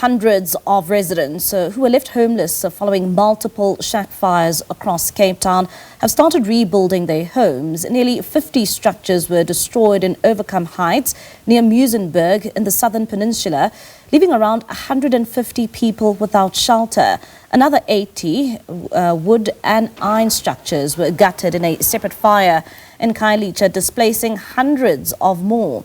Hundreds of residents who were left homeless following multiple shack fires across Cape Town have started rebuilding their homes. Nearly 50 structures were destroyed in Overcome Heights near Muizenberg in the Southern Peninsula, leaving around 150 people without shelter. Another 80 wood and iron structures were gutted in a separate fire in Khayelitsha, displacing hundreds of more.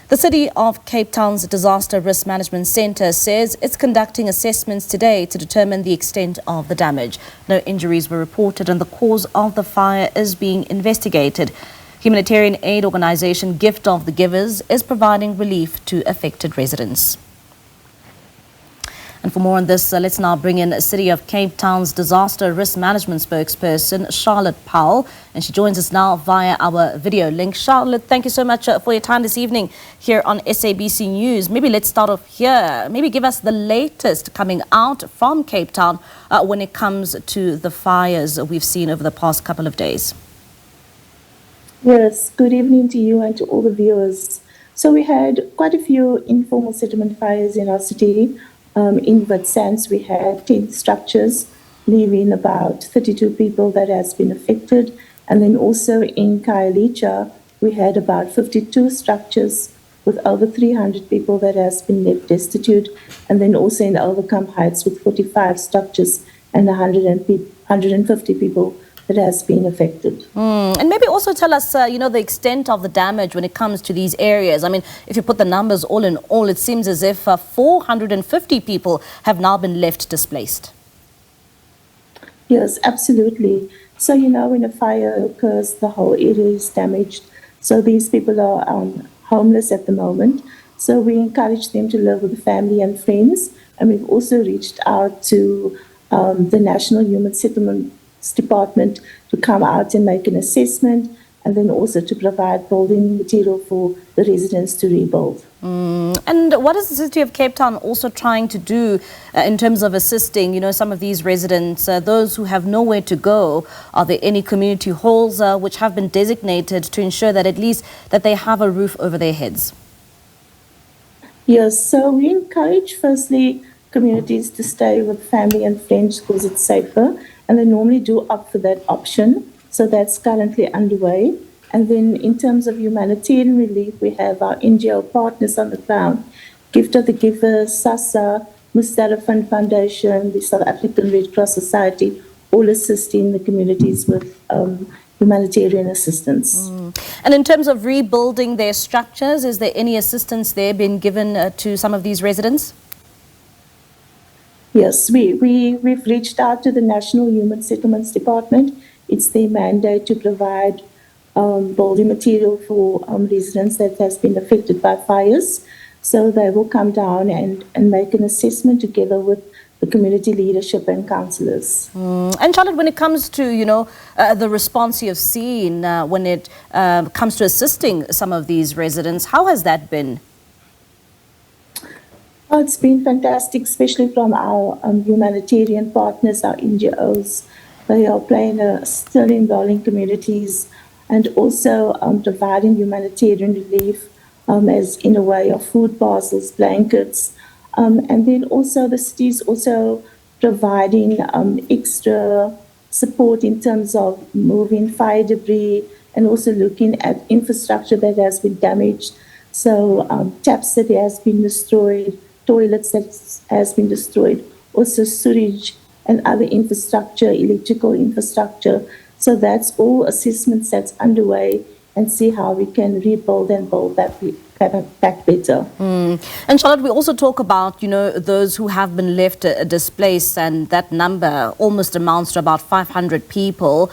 The City of Cape Town's Disaster Risk Management Centre says it's conducting assessments today to determine the extent of the damage. No injuries were reported and the cause of the fire is being investigated. Humanitarian aid organisation Gift of the Givers is providing relief to affected residents. And for more on this, let's now bring in City of Cape Town's Disaster Risk Management spokesperson, Charlotte Powell. And she joins us now via our video link. Charlotte, thank you so much for your time this evening here on SABC News. Maybe let's start off here. Maybe give us the latest coming out from Cape Town when it comes to the fires we've seen over the past couple of days. Yes, good evening to you and to all the viewers. So we had quite a few informal settlement fires in our city. In Muizenberg, we had 10 structures, leaving about 32 people that has been affected. And then also in Khayelitsha, we had about 52 structures with over 300 people that has been left destitute. And then also in Overcome Heights with 45 structures and 150 people that has been affected. And maybe also tell us, the extent of the damage when it comes to these areas. I mean, if you put the numbers all in all, it seems as if 450 people have now been left displaced. Yes, absolutely. So, when a fire occurs, the whole area is damaged. So these people are homeless at the moment. So we encourage them to live with family and friends. And we've also reached out to the National Human Settlement Department to come out and make an assessment, and then also to provide building material for the residents to rebuild. And what is the City of Cape Town also trying to do in terms of assisting, some of these residents, those who have nowhere to go? Are there any community halls which have been designated to ensure that at least that they have a roof over their heads? Yes, so we encourage firstly communities to stay with family and friends because it's safer. And they normally do opt for that option. So that's currently underway. And then in terms of humanitarian relief, we have our NGO partners on the ground, Gift of the Givers, SASA, Muizenberg Foundation, the South African Red Cross Society, all assisting the communities with humanitarian assistance. And in terms of rebuilding their structures, is there any assistance there been given to some of these residents? Yes, we've reached out to the National Human Settlements Department. It's their mandate to provide building material for residents that has been affected by fires. So they will come down and make an assessment together with the community leadership and councillors. And Charlotte, when it comes to, the response you've seen when it comes to assisting some of these residents, how has that been? Oh, it's been fantastic, especially from our humanitarian partners, our NGOs. They are playing a sterling role in communities and also providing humanitarian relief as in a way of food parcels, blankets. And then also the city is also providing extra support in terms of moving fire debris and also looking at infrastructure that has been damaged. So taps that has been destroyed, toilets that has been destroyed, also sewage and other infrastructure, electrical infrastructure. So that's all assessments that's underway and see how we can rebuild and build that back better. And Charlotte, we also talk about, those who have been left displaced, and that number almost amounts to about 500 people.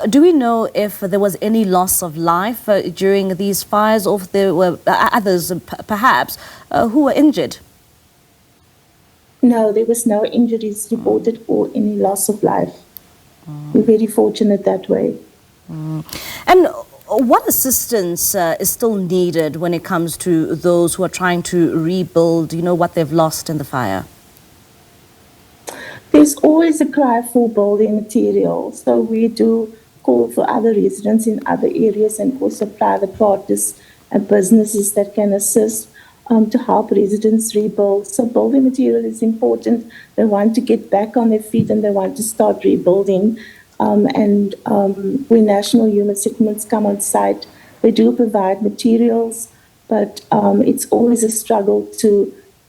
Do we know if there was any loss of life during these fires, or if there were others perhaps who were injured? No, there was no injuries reported or any loss of life. We're very fortunate that way. And what assistance is still needed when it comes to those who are trying to rebuild, what they've lost in the fire? There's always a cry for building material. So we do call for other residents in other areas and also private partners and businesses that can assist. to help residents rebuild. So building material is important. They want to get back on their feet and they want to start rebuilding. When National Human Settlements come on site, they do provide materials, but it's always a struggle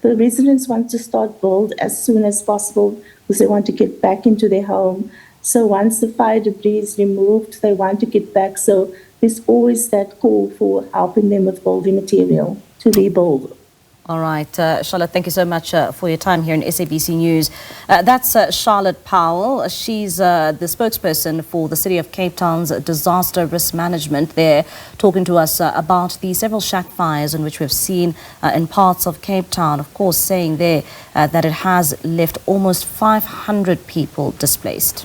the residents want to start build as soon as possible because they want to get back into their home. So once the fire debris is removed, they want to get back. So there's always that call for helping them with building material to rebuild. All right, Charlotte, thank you so much for your time here in SABC News. That's Charlotte Powell. She's the spokesperson for the City of Cape Town's disaster risk management there, talking to us about the several shack fires in which we've seen in parts of Cape Town, of course, saying there that it has left almost 500 people displaced.